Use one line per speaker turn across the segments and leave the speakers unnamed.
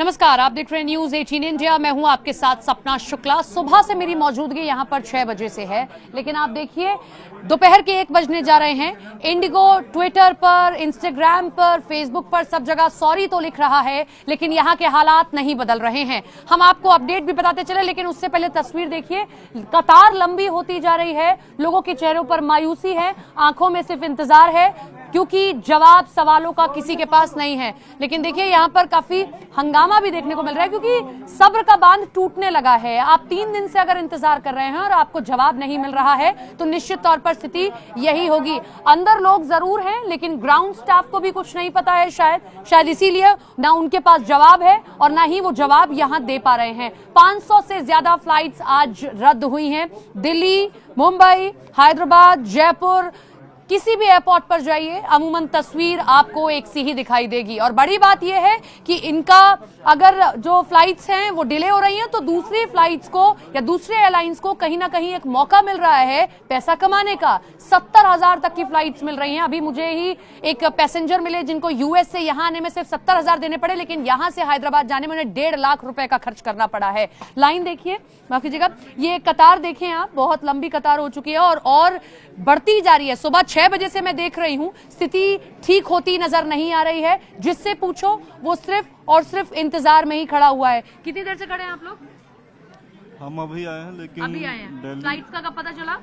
नमस्कार, आप देख रहे हैं न्यूज 18 इंडिया। मैं हूं आपके साथ सपना शुक्ला। सुबह से मेरी मौजूदगी यहां पर 6 बजे से है, लेकिन आप देखिए दोपहर के 1 बजने जा रहे हैं। इंडिगो ट्विटर पर, इंस्टाग्राम पर, फेसबुक पर सब जगह सॉरी तो लिख रहा है, लेकिन यहां के हालात नहीं बदल रहे हैं। हम आपको अपडेट भी बताते चले, लेकिन उससे पहले तस्वीर देखिए। कतार लंबी होती जा रही है, लोगों के चेहरों पर मायूसी है, आंखों में सिर्फ इंतजार है, क्योंकि जवाब सवालों का किसी के पास नहीं है। लेकिन देखिए यहाँ पर काफी हंगामा भी देखने को मिल रहा है, क्योंकि सब्र का बांध टूटने लगा है। आप 3 दिन से अगर इंतजार कर रहे हैं और आपको जवाब नहीं मिल रहा है, तो निश्चित तौर पर स्थिति यही होगी। अंदर लोग जरूर हैं, लेकिन ग्राउंड स्टाफ को भी कुछ नहीं पता है, शायद इसीलिए ना उनके पास जवाब है और ना ही वो जवाब यहाँ दे पा रहे हैं। 500 से ज्यादा फ्लाइट्स आज रद्द हुई हैं। दिल्ली, मुंबई, हैदराबाद, जयपुर, किसी भी एयरपोर्ट पर जाइए, अमूमन तस्वीर आपको एक सी ही दिखाई देगी। और बड़ी बात यह है कि इनका अगर जो फ्लाइट्स हैं वो डिले हो रही हैं, तो दूसरी फ्लाइट्स को या दूसरे एयरलाइंस को कहीं ना कहीं एक मौका मिल रहा है पैसा कमाने का। 70,000 तक की फ्लाइट्स मिल रही हैं। अभी मुझे ही एक पैसेंजर मिले जिनको यूएस से यहां आने में सिर्फ 70,000 देने पड़े, लेकिन यहां से हैदराबाद जाने में उन्हें 1.5 लाख रुपए का खर्च करना पड़ा है। लाइन देखिए, माफ कीजिएगा, ये कतार देखें आप, बहुत लंबी कतार हो चुकी है और बढ़ती जा रही है। सुबह 6 बजे से मैं देख रही हूं, स्थिति ठीक होती नजर नहीं आ रही है। जिससे पूछो वो सिर्फ और सिर्फ इंतजार में ही खड़ा हुआ है। कितनी देर से खड़े हैं आप लोग?
हम अभी आए हैं, लेकिन
अभी आए हैं। फ्लाइट्स का कब पता चला?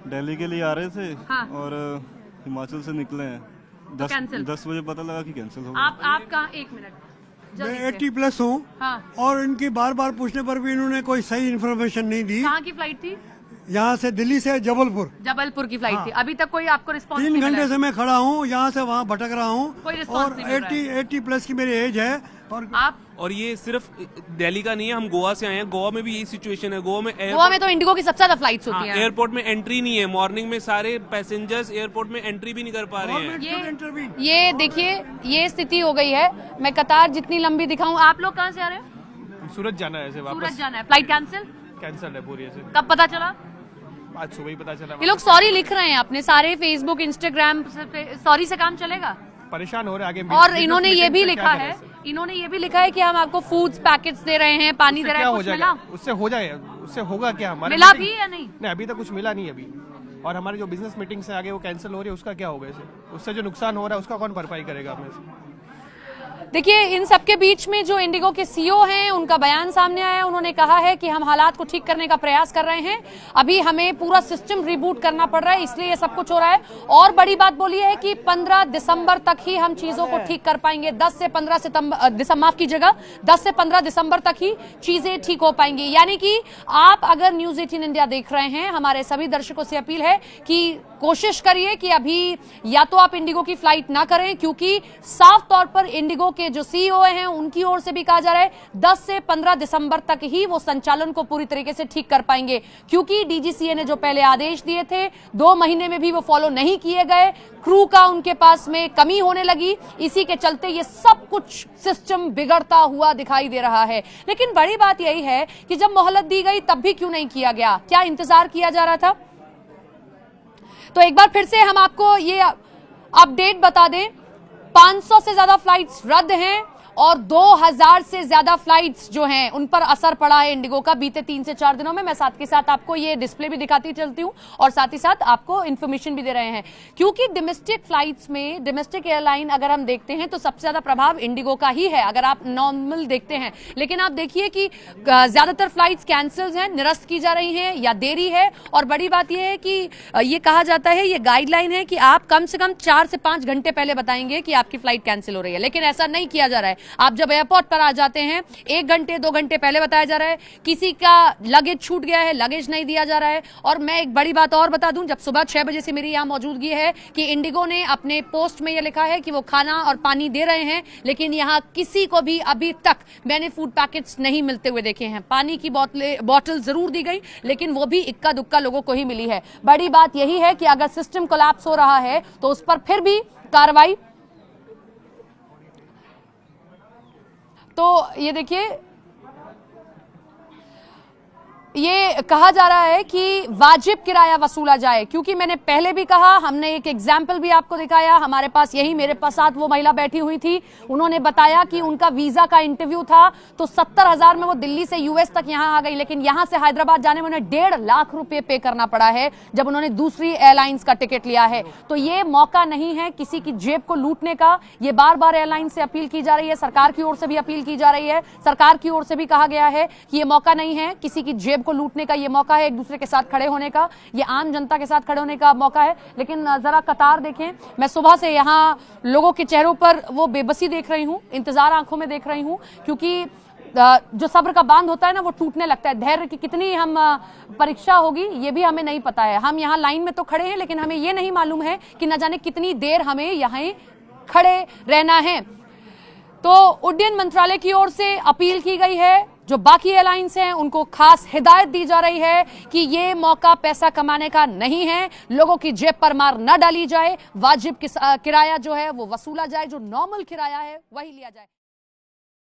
दिल्ली के लिए आ रहे थे।
हाँ।
और हिमाचल से निकले हैं। 10 बजे पता लगा कि कैंसिल हो गया।
आप कहाँ? 1 मिनट।
मैं 80+ हूँ।
हाँ।
और इनकी बार बार पूछने पर भी इन्होंने कोई सही इन्फॉर्मेशन नहीं दी।
कहाँ की फ्लाइट थी?
यहाँ से दिल्ली से जबलपुर
की फ्लाइट थी। अभी तक कोई आपको रिस्पॉन्स
3
नहीं मिला
घंटे
है?
से मैं खड़ा हूँ, यहाँ से वहाँ भटक रहा हूँ।
कोई रिस्पॉन्स
और
नहीं मिल रहा है।
80+ की मेरी एज है।
और ये सिर्फ दिल्ली का नहीं है, हम गोवा से आए हैं। गोवा में भी यही सिचुएशन है।
गोवा में तो इंडिगो की सबसे ज्यादा फ्लाइट्स होती हैं।
एयरपोर्ट में एंट्री नहीं है। मॉर्निंग में सारे पैसेंजर्स एयरपोर्ट में एंट्री भी नहीं कर पा रहे हैं।
ये देखिए, ये स्थिति हो गई है। मैं कतार जितनी लंबी दिखाऊं। आप लोग कहाँ से आ रहे हैं?
सूरत जाना है,
सूरत जाना है। फ्लाइट
कैंसिल है पूरी से।
कब पता चला?
आज सुबह ही पता चला।
ये लोग सॉरी लिख रहे हैं अपने सारे फेसबुक, इंस्टाग्राम पे। सॉरी से काम चलेगा?
परेशान हो रहे आगे।
और इन्होंने ये भी लिखा है, कि हम आपको फूड्स पैकेट्स दे रहे हैं, पानी दे रहे हैं। कुछ मिला?
उससे हो जाएगा, उससे होगा क्या? हमारे
मिला भी या नहीं?
अभी तक कुछ मिला नहीं अभी। और हमारी जो बिजनेस मीटिंग्स है आगे वो कैंसिल हो रही है, उसका क्या होगा? उससे जो नुकसान हो रहा है उसका कौन भरपाई करेगा हमें?
देखिए, इन सबके बीच में जो इंडिगो के सीईओ हैं, उनका बयान सामने आया है। उन्होंने कहा है कि हम हालात को ठीक करने का प्रयास कर रहे हैं। अभी हमें पूरा सिस्टम रिबूट करना पड़ रहा है, इसलिए ये सब कुछ हो रहा है। और बड़ी बात बोली है कि 15 दिसंबर तक ही हम चीजों को ठीक कर पाएंगे। 10 से 15 दिसंबर तक ही चीजें ठीक हो पाएंगी। यानी कि आप अगर न्यूज 18 इंडिया देख रहे हैं, हमारे सभी दर्शकों से अपील है कि कोशिश करिए कि अभी या तो आप इंडिगो की फ्लाइट ना करें, क्योंकि साफ तौर पर इंडिगो के जो सीईओ हैं उनकी ओर से भी कहा जा रहा है 10 से 15 दिसंबर तक ही वो संचालन को पूरी तरीके से ठीक कर पाएंगे। क्योंकि डीजीसीए ने जो पहले आदेश दिए थे 2 महीने में भी वो फॉलो नहीं किए गए। क्रू का उनके पास में कमी होने लगी। इसी के चलते ये सब कुछ सिस्टम बिगड़ता हुआ दिखाई दे रहा है। लेकिन बड़ी बात यही है कि जब मोहलत दी गई तब भी क्यों नहीं किया गया? क्या इंतजार किया जा रहा था? तो एक बार फिर से हम आपको ये अपडेट बता दें, 500 से ज्यादा फ्लाइट्स रद्द हैं और 2000 से ज्यादा फ्लाइट्स जो हैं उन पर असर पड़ा है इंडिगो का बीते 3 से 4 दिनों में। मैं साथ के साथ आपको ये डिस्प्ले भी दिखाती चलती हूं और साथ ही साथ आपको इन्फॉर्मेशन भी दे रहे हैं, क्योंकि डोमेस्टिक फ्लाइट्स में, डोमेस्टिक एयरलाइन अगर हम देखते हैं तो सबसे ज्यादा प्रभाव इंडिगो का ही है, अगर आप नॉर्मल देखते हैं। लेकिन आप देखिए कि ज्यादातर फ्लाइट्स कैंसिल हैं, निरस्त की जा रही हैं या देरी है। और बड़ी बात यह है कि ये कहा जाता है, ये गाइडलाइन है कि आप कम से कम 4 से 5 घंटे पहले बताएंगे कि आपकी फ्लाइट कैंसिल हो रही है, लेकिन ऐसा नहीं किया जा रहा है। आप जब एयरपोर्ट पर आ जाते हैं 1 घंटे 2 घंटे पहले बताया जा रहा है। किसी का लगेज छूट गया है, लगेज नहीं दिया जा रहा है। और मैं एक बड़ी बात और बता दूं, जब सुबह 6 बजे से मेरी यहां मौजूदगी है कि इंडिगो ने अपने पोस्ट में यह लिखा है कि वो खाना और पानी दे रहे हैं, लेकिन यहां किसी को भी अभी तक मैंने फूड पैकेट्स नहीं मिलते हुए देखे हैं। पानी की बोतल जरूर दी गई, लेकिन वो भी इक्का दुक्का लोगों को ही मिली है। बड़ी बात यही है कि अगर सिस्टम कोलैप्स हो रहा है तो उस पर फिर भी कार्रवाई। तो ये देखिए, ये कहा जा रहा है कि वाजिब किराया वसूला जाए, क्योंकि मैंने पहले भी कहा, हमने एक एग्जाम्पल भी आपको दिखाया, हमारे पास यही मेरे पास साथ वो महिला बैठी हुई थी, उन्होंने बताया कि उनका वीजा का इंटरव्यू था तो 70,000 में वो दिल्ली से यूएस तक यहां आ गई, लेकिन यहां से हैदराबाद जाने में उन्हें 1.5 लाख रुपए पे करना पड़ा है जब उन्होंने दूसरी एयरलाइंस का टिकट लिया है। तो ये मौका नहीं है किसी की जेब को लूटने का, ये बार बार एयरलाइन से अपील की जा रही है, सरकार की ओर से भी अपील की जा रही है, सरकार की ओर से भी कहा गया है कि ये मौका नहीं है किसी की जेब को लूटने का, ये मौका है एक दूसरे के साथ खड़े होने का, ये आम जनता के साथ खड़े होने का मौका है। लेकिन जरा कतार देखें, मैं सुबह से यहाँ लोगों के चेहरों पर वो बेबसी देख रही हूँ, इंतजार आंखों में देख रही हूँ, क्योंकि जो सब्र का बांध होता है ना वो टूटने लगता है। धैर्य की कितनी हम परीक्षा होगी ये भी हमें नहीं पता है। हम यहाँ लाइन में तो खड़े हैं, लेकिन हमें ये नहीं मालूम है कि न जाने कितनी देर हमें यहाँ खड़े रहना है। तो उड्डयन मंत्रालय की ओर से अपील की गई है, जो बाकी एयरलाइंस हैं उनको खास हिदायत दी जा रही है कि ये मौका पैसा कमाने का नहीं है, लोगों की जेब पर मार न डाली जाए, वाजिब किराया जो है वो वसूला जाए, जो नॉर्मल किराया है वही लिया जाए।